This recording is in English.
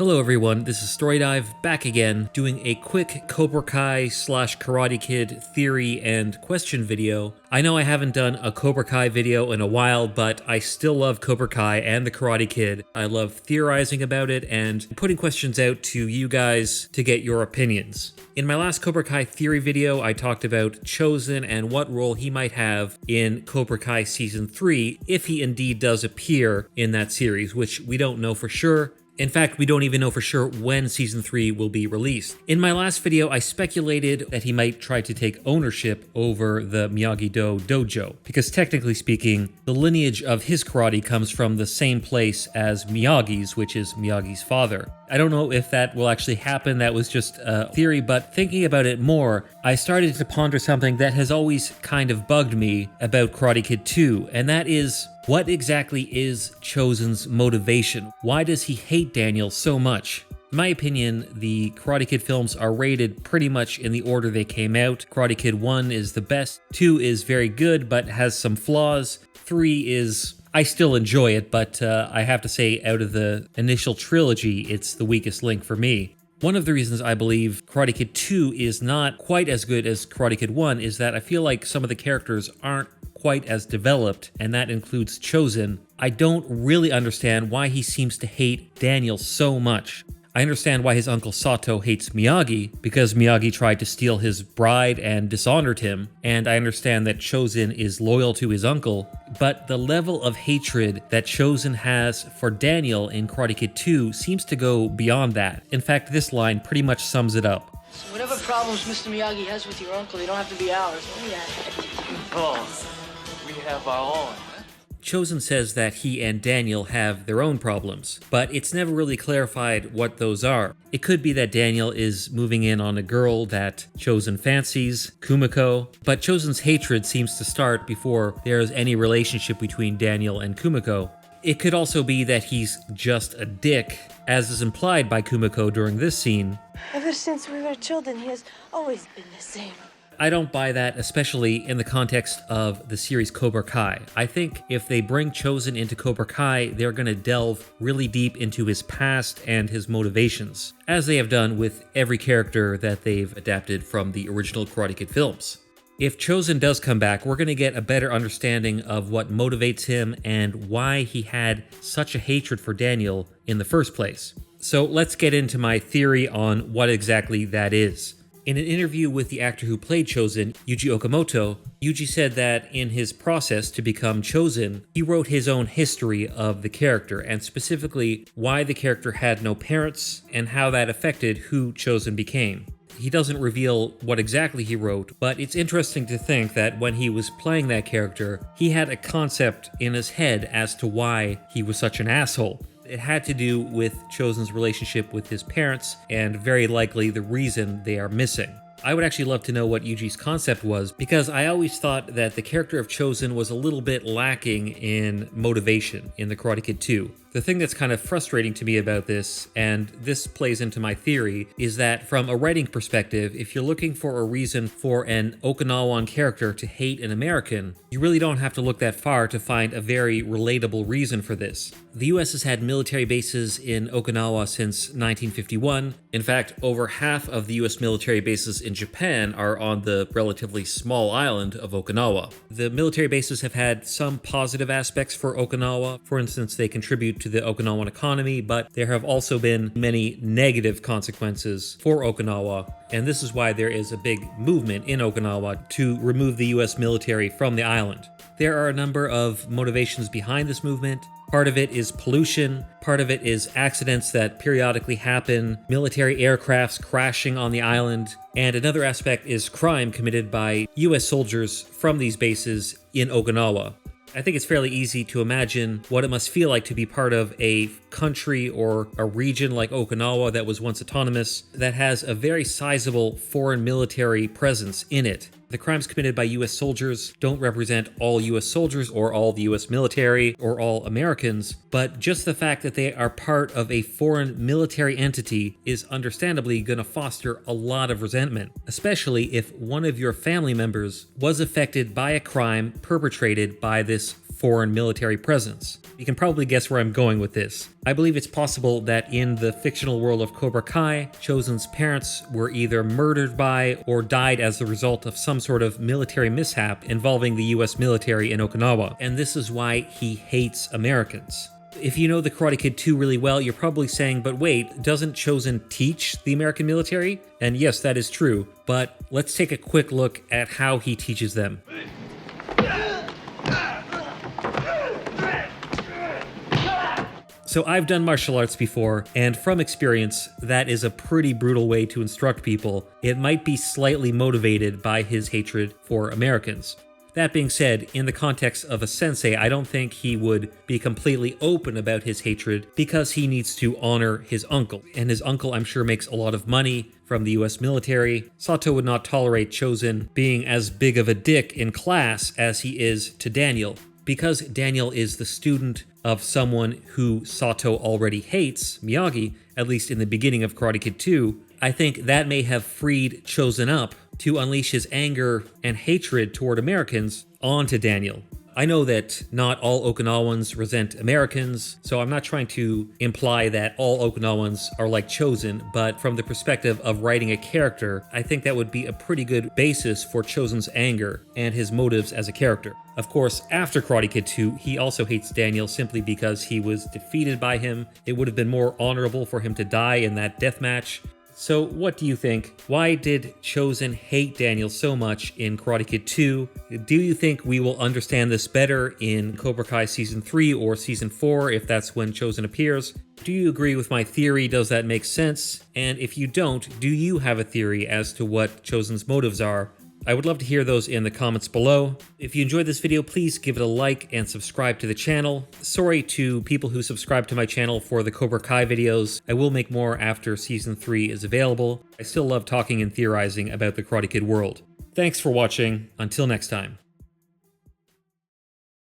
Hello everyone, this is StoryDive back again, doing a quick Cobra Kai / Karate Kid theory and question video. I know I haven't done a Cobra Kai video in a while, but I still love Cobra Kai and the Karate Kid. I love theorizing about it and putting questions out to you guys to get your opinions. In my last Cobra Kai theory video, I talked about Chozen and what role he might have in Cobra Kai Season 3 if he indeed does appear in that series, which we don't know for sure. In fact, we don't even know for sure when Season 3 will be released. In my last video, I speculated that he might try to take ownership over the Miyagi-Do dojo, because technically speaking, the lineage of his karate comes from the same place as Miyagi's, which is Miyagi's father. I don't know if that will actually happen, that was just a theory, but thinking about it more, I started to ponder something that has always kind of bugged me about Karate Kid 2, and that is, what exactly is Chozen's motivation? Why does he hate Daniel so much? In my opinion, the Karate Kid films are rated pretty much in the order they came out. Karate Kid 1 is the best, 2 is very good but has some flaws, 3 is... I still enjoy it, but I have to say out of the initial trilogy, it's the weakest link for me. One of the reasons I believe Karate Kid 2 is not quite as good as Karate Kid 1 is that I feel like some of the characters aren't quite as developed, and that includes Chozen. I don't really understand why he seems to hate Daniel so much. I understand why his uncle Sato hates Miyagi, because Miyagi tried to steal his bride and dishonored him, and I understand that Chozen is loyal to his uncle, but the level of hatred that Chozen has for Daniel in Karate Kid 2 seems to go beyond that. In fact, this line pretty much sums it up. So whatever problems Mr. Miyagi has with your uncle, they don't have to be ours. Oh, yeah. Oh, we have our own. Chozen says that he and Daniel have their own problems, but it's never really clarified what those are. It could be that Daniel is moving in on a girl that Chozen fancies, Kumiko, but Chozen's hatred seems to start before there's any relationship between Daniel and Kumiko. It could also be that he's just a dick, as is implied by Kumiko during this scene. Ever since we were children, he has always been the same. I don't buy that, especially in the context of the series Cobra Kai. I think if they bring Chozen into Cobra Kai, they're going to delve really deep into his past and his motivations, as they have done with every character that they've adapted from the original Karate Kid films. If Chozen does come back, we're going to get a better understanding of what motivates him and why he had such a hatred for Daniel in the first place. So let's get into my theory on what exactly that is. In an interview with the actor who played Chozen, Yuji Okamoto, Yuji said that in his process to become Chozen, he wrote his own history of the character, and specifically why the character had no parents and how that affected who Chozen became. He doesn't reveal what exactly he wrote, but it's interesting to think that when he was playing that character, he had a concept in his head as to why he was such an asshole. It had to do with Chozen's relationship with his parents, and very likely the reason they are missing. I would actually love to know what Yuji's concept was, because I always thought that the character of Chozen was a little bit lacking in motivation in the Karate Kid 2. The thing that's kind of frustrating to me about this, and this plays into my theory, is that from a writing perspective, if you're looking for a reason for an Okinawan character to hate an American, you really don't have to look that far to find a very relatable reason for this. The US has had military bases in Okinawa since 1951. In fact, over half of the US military bases in Japan are on the relatively small island of Okinawa. The military bases have had some positive aspects for Okinawa. For instance, they contribute to the Okinawan economy, but there have also been many negative consequences for Okinawa, and this is why there is a big movement in Okinawa to remove the US military from the island. There are a number of motivations behind this movement. Part of it is pollution, part of it is accidents that periodically happen, military aircrafts crashing on the island, and another aspect is crime committed by US soldiers from these bases in Okinawa. I think it's fairly easy to imagine what it must feel like to be part of a country or a region like Okinawa that was once autonomous that has a very sizable foreign military presence in it. The crimes committed by US soldiers don't represent all US soldiers or all the US military or all Americans, but just the fact that they are part of a foreign military entity is understandably going to foster a lot of resentment, especially if one of your family members was affected by a crime perpetrated by this foreign military presence. You can probably guess where I'm going with this. I believe it's possible that in the fictional world of Cobra Kai, Chozen's parents were either murdered by or died as a result of some sort of military mishap involving the US military in Okinawa, and this is why he hates Americans. If you know the Karate Kid 2 really well, you're probably saying, but wait, doesn't Chozen teach the American military? And yes, that is true, but let's take a quick look at how he teaches them. So I've done martial arts before, and from experience, that is a pretty brutal way to instruct people. It might be slightly motivated by his hatred for Americans. That being said, in the context of a sensei, I don't think he would be completely open about his hatred because he needs to honor his uncle. And his uncle, I'm sure, makes a lot of money from the US military. Sato would not tolerate Chozen being as big of a dick in class as he is to Daniel. Because Daniel is the student of someone who Sato already hates, Miyagi, at least in the beginning of Karate Kid 2, I think that may have freed Chozen up to unleash his anger and hatred toward Americans onto Daniel. I know that not all Okinawans resent Americans, so I'm not trying to imply that all Okinawans are like Chozen, but from the perspective of writing a character, I think that would be a pretty good basis for Chozen's anger and his motives as a character. Of course, after Karate Kid 2, he also hates Daniel simply because he was defeated by him. It would have been more honorable for him to die in that death match. So what do you think? Why did Chozen hate Daniel so much in Karate Kid 2? Do you think we will understand this better in Cobra Kai Season 3 or Season 4 if that's when Chozen appears? Do you agree with my theory? Does that make sense? And if you don't, do you have a theory as to what Chozen's motives are? I would love to hear those in the comments below. If you enjoyed this video, please give it a like and subscribe to the channel. Sorry to people who subscribe to my channel for the Cobra Kai videos. I will make more after Season 3 is available. I still love talking and theorizing about the Karate Kid world. Thanks for watching. Until next time.